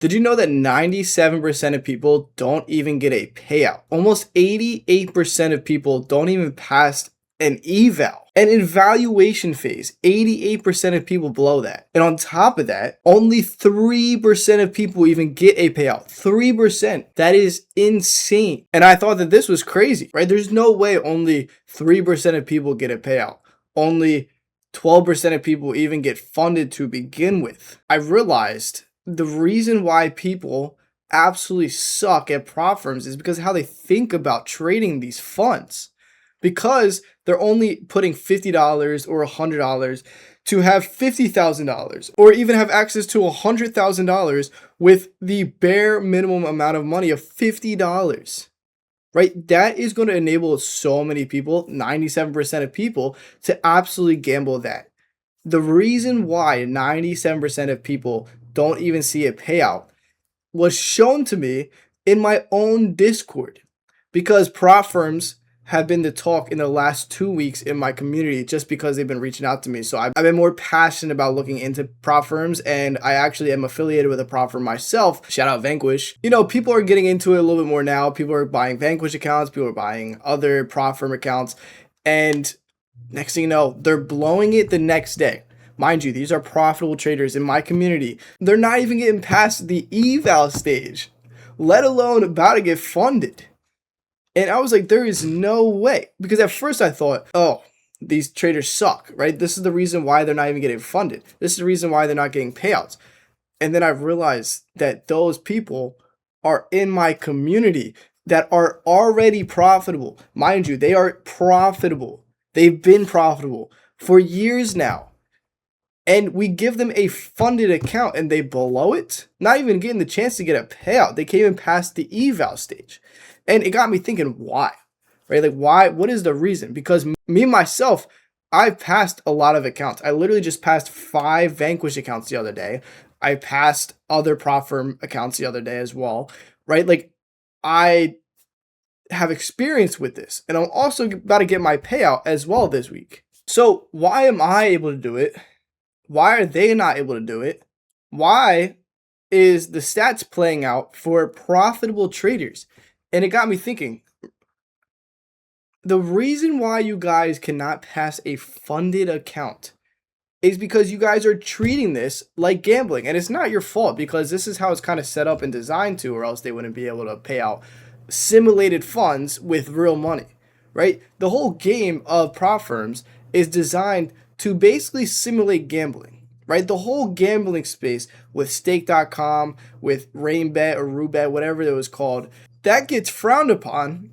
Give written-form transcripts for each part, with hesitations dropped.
Did you know that 97% of people don't even get a payout? Almost 88% of people don't even pass an eval. And in valuation phase, 88% of people blow that. And on top of that, only 3% of people even get a payout. 3%. That is insane. And I thought that this was crazy, right? There's no way only 3% of people get a payout. Only 12% of people even get funded to begin with. I realized the reason why people absolutely suck at prop firms is because of how they think about trading these funds. Because they're only putting $50 or $100 to have $50,000 or even have access to $100,000 with the bare minimum amount of money of $50. Right? That is going to enable so many people, 97% of people, to absolutely gamble that. The reason why 97% of people don't even see a payout was shown to me in my own Discord, because prop firms have been the talk in the last 2 weeks in my community just because they've been reaching out to me. So I've been more passionate about looking into prop firms, and I actually am affiliated with a prop firm myself. Shout out Vanquish. You know, people are getting into it a little bit more now. People are buying Vanquish accounts. People are buying other prop firm accounts. And next thing you know, they're blowing it the next day. Mind you, these are profitable traders in my community. They're not even getting past the eval stage, let alone about to get funded. And I was like, there is no way. Because at first I thought, oh, these traders suck, right? This is the reason why they're not even getting funded. This is the reason why they're not getting payouts. And then I realized that those people are in my community that are already profitable. Mind you, they are profitable. They've been profitable for years now. And we give them a funded account and they blow it, not even getting the chance to get a payout. They can't even pass the eval stage. And it got me thinking, why? Right? Like, why? What is the reason? Because me, myself, I've passed a lot of accounts. I literally just passed 5 Vanquish accounts the other day. I passed other prop firm accounts the other day as well, right? Like, I have experience with this. And I'm also about to get my payout as well this week. So why am I able to do it? Why are they not able to do it? Why is the stats playing out for profitable traders? And it got me thinking, the reason why you guys cannot pass a funded account is because you guys are treating this like gambling. And it's not your fault, because this is how it's kind of set up and designed to, or else they wouldn't be able to pay out simulated funds with real money, right? The whole game of prop firms is designed to basically simulate gambling, right? The whole gambling space with stake.com, with Rainbet or Roobet, whatever it was called, that gets frowned upon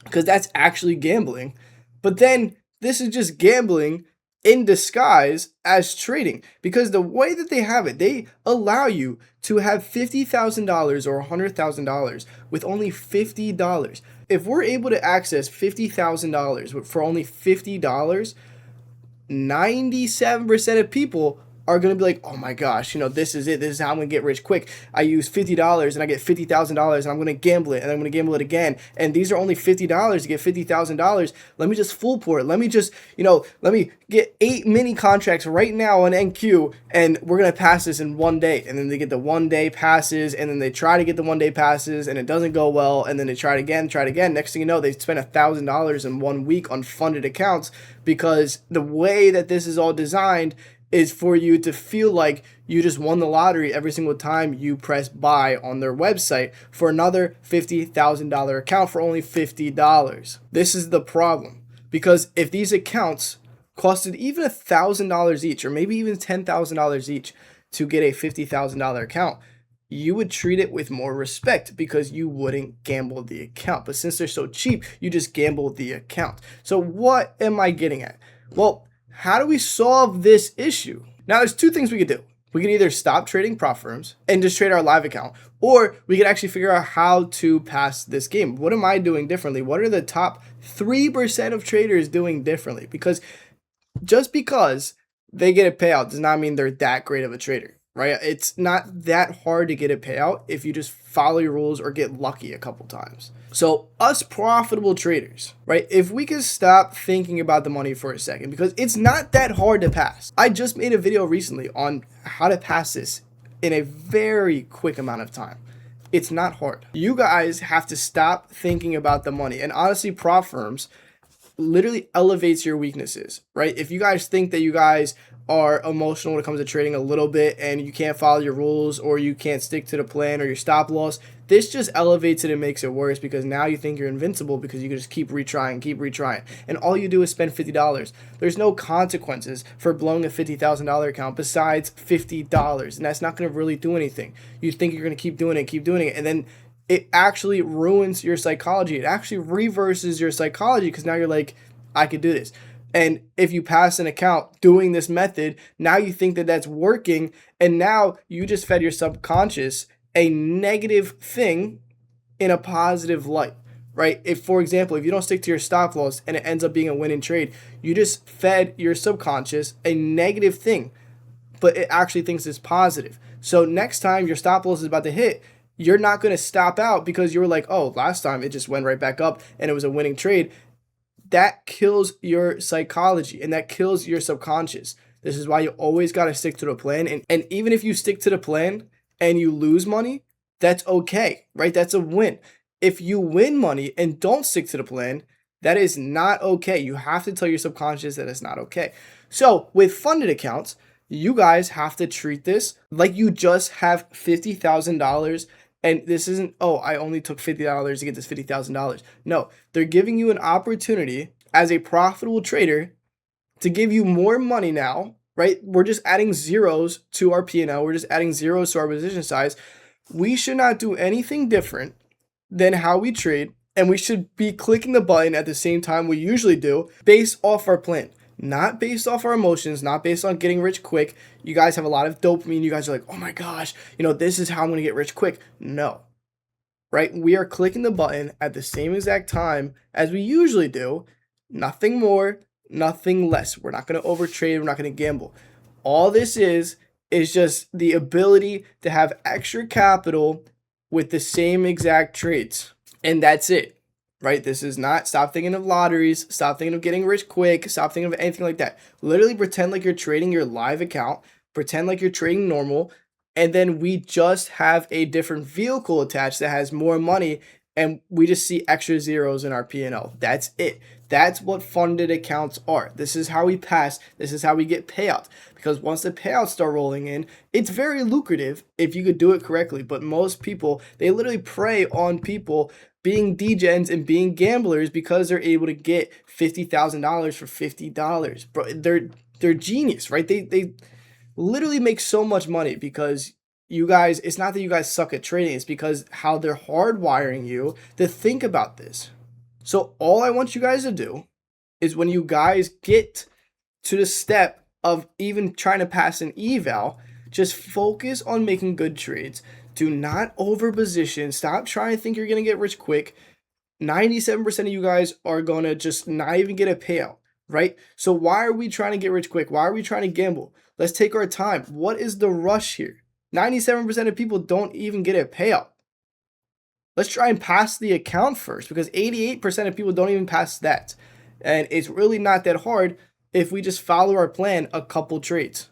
because that's actually gambling. But then this is just gambling in disguise as trading, because the way that they have it, they allow you to have $50,000 or $100,000 with only $50. If we're able to access $50,000 for only $50, 97% of people are going to be like, oh my gosh, you know, this is it. This is how I'm going to get rich quick. I use $50 and I get $50,000 and I'm going to gamble it and I'm going to gamble it again. And these are only $50 to get $50,000. Let me just full pour it. Let me just, let me get 8 mini contracts right now on NQ and we're going to pass this in 1 day. And then they get the 1 day passes and then they try to get the 1 day passes and it doesn't go well. And then they try it again. Next thing you know, they spend $1,000 in 1 week on funded accounts, because the way that this is all designed is for you to feel like you just won the lottery every single time you press buy on their website for another $50,000 account for only $50. This is the problem, because if these accounts costed even $1,000 each, or maybe even $10,000 each to get a $50,000 account, you would treat it with more respect because you wouldn't gamble the account. But since they're so cheap, you just gamble the account. So what am I getting at? Well, how do we solve this issue? Now, there's 2 things we could do. We could either stop trading prop firms and just trade our live account, or we could actually figure out how to pass this game. What am I doing differently? What are the top 3% of traders doing differently? Because just because they get a payout does not mean they're that great of a trader, right? It's not that hard to get a payout if you just follow your rules or get lucky a couple times. So us profitable traders, right? If we could stop thinking about the money for a second, because it's not that hard to pass. I just made a video recently on how to pass this in a very quick amount of time. It's not hard. You guys have to stop thinking about the money. And honestly, prop firms literally elevates your weaknesses, right? If you guys think that you guys are emotional when it comes to trading a little bit and you can't follow your rules or you can't stick to the plan or your stop loss, this just elevates it and makes it worse because now you think you're invincible because you can just keep retrying. And all you do is spend $50. There's no consequences for blowing a $50,000 account besides $50. And that's not going to really do anything. You think you're going to keep doing it. And then it actually ruins your psychology. It actually reverses your psychology because now you're like, I could do this. And if you pass an account doing this method, now you think that that's working. And now you just fed your subconscious a negative thing in a positive light, right? If, for example, if you don't stick to your stop loss and it ends up being a winning trade, you just fed your subconscious a negative thing, but it actually thinks it's positive. So next time your stop loss is about to hit, you're not going to stop out because you were like, oh, last time it just went right back up and it was a winning trade. That kills your psychology and that kills your subconscious. This is why you always got to stick to the plan. And even if you stick to the plan and you lose money, that's okay, right? That's a win. If you win money and don't stick to the plan, that is not okay. You have to tell your subconscious that it's not okay. So with funded accounts, you guys have to treat this like you just have $50,000. And this isn't, oh, I only took $50 to get this $50,000. No, they're giving you an opportunity as a profitable trader to give you more money now, right? We're just adding zeros to our P&L. We're just adding zeros to our position size. We should not do anything different than how we trade. And we should be clicking the button at the same time we usually do based off our plan. Not based off our emotions, not based on getting rich quick. You guys have a lot of dopamine. You guys are like, oh my gosh, this is how I'm going to get rich quick. No, right? We are clicking the button at the same exact time as we usually do. Nothing more, nothing less. We're not going to overtrade. We're not going to gamble. All this is just the ability to have extra capital with the same exact trades. And that's it. Right? This is not, stop thinking of lotteries, stop thinking of getting rich quick, stop thinking of anything like that. Literally pretend like you're trading your live account, pretend like you're trading normal, and then we just have a different vehicle attached that has more money, and we just see extra zeros in our P&L. That's it. That's what funded accounts are. This is how we pass. This is how we get payouts. Because once the payouts start rolling in, it's very lucrative if you could do it correctly. But most people, they literally prey on people being degens and being gamblers because they're able to get $50,000 for $50. Bro, they're genius, right? They literally make so much money because you guys, it's not that you guys suck at trading, it's because how they're hardwiring you to think about this. So all I want you guys to do is when you guys get to the step of even trying to pass an eval, just focus on making good trades. Do not overposition. Stop trying to think you're going to get rich quick. 97% of you guys are going to just not even get a payout, right? So why are we trying to get rich quick? Why are we trying to gamble? Let's take our time. What is the rush here? 97% of people don't even get a payout. Let's try and pass the account first because 88% of people don't even pass that. And it's really not that hard if we just follow our plan a couple trades.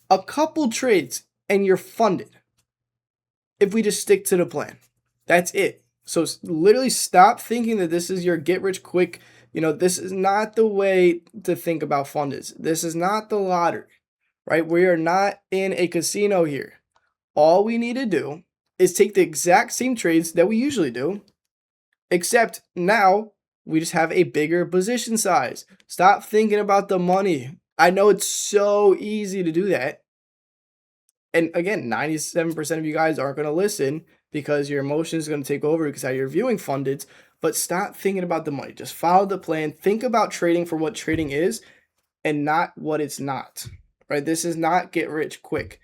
A couple trades and you're funded. If we just stick to the plan. That's it. So literally stop thinking that this is your get rich quick. This is not the way to think about fundeds. This is not the lottery, right? We are not in a casino here. All we need to do is take the exact same trades that we usually do, except now we just have a bigger position size. Stop thinking about the money. I know it's so easy to do that. And again, 97% of you guys aren't going to listen because your emotions are going to take over because how you're viewing fundeds. But stop thinking about the money. Just follow the plan. Think about trading for what trading is and not what it's not. Right? This is not get rich quick.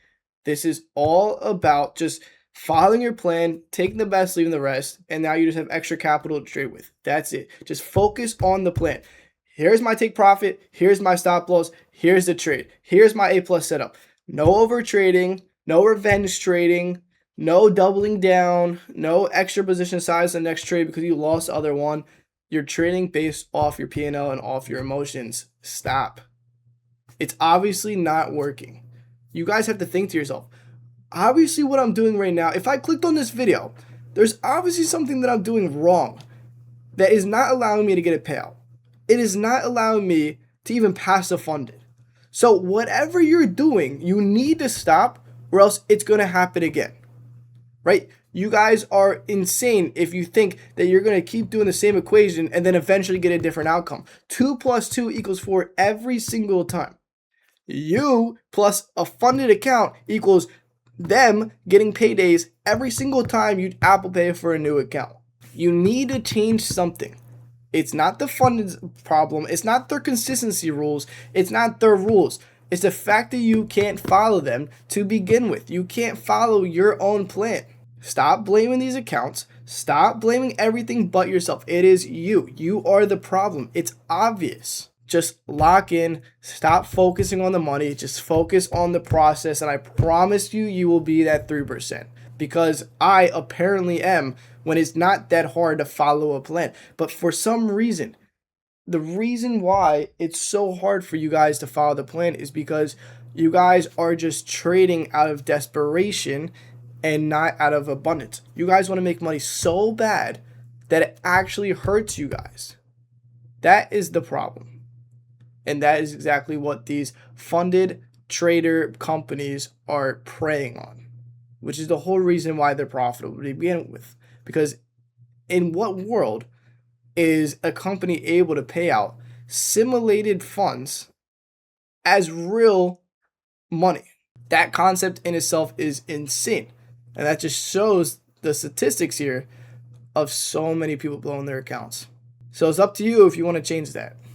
This is all about just following your plan, taking the best, leaving the rest, and now you just have extra capital to trade with. That's it. Just focus on the plan. Here's my take profit. Here's my stop loss. Here's the trade. Here's my A+ setup. No over trading, no revenge trading, no doubling down, no extra position size the next trade because you lost the other one. You're trading based off your P&L and off your emotions. Stop. It's obviously not working. You guys have to think to yourself, obviously what I'm doing right now, if I clicked on this video, there's obviously something that I'm doing wrong that is not allowing me to get a payout. It is not allowing me to even pass the funded. So whatever you're doing, you need to stop, or else it's going to happen again, right? You guys are insane if you think that you're going to keep doing the same equation and then eventually get a different outcome. 2 plus 2 equals 4 every single time. You plus a funded account equals them getting paydays every single time you Apple Pay for a new account. You need to change something. It's not the funded problem. It's not their consistency rules. It's not their rules. It's the fact that you can't follow them to begin with. You can't follow your own plan. Stop blaming these accounts. Stop blaming everything but yourself. It is you. You are the problem. It's obvious. Just lock in. Stop focusing on the money. Just focus on the process. And I promise you, you will be that 3%. Because I apparently am, when it's not that hard to follow a plan. But for some reason, the reason why it's so hard for you guys to follow the plan is because you guys are just trading out of desperation and not out of abundance. You guys want to make money so bad that it actually hurts you guys. That is the problem. And that is exactly what these funded trader companies are preying on, which is the whole reason why they're profitable to begin with. Because in what world is a company able to pay out simulated funds as real money? That concept in itself is insane. And that just shows the statistics here of so many people blowing their accounts. So it's up to you if you want to change that.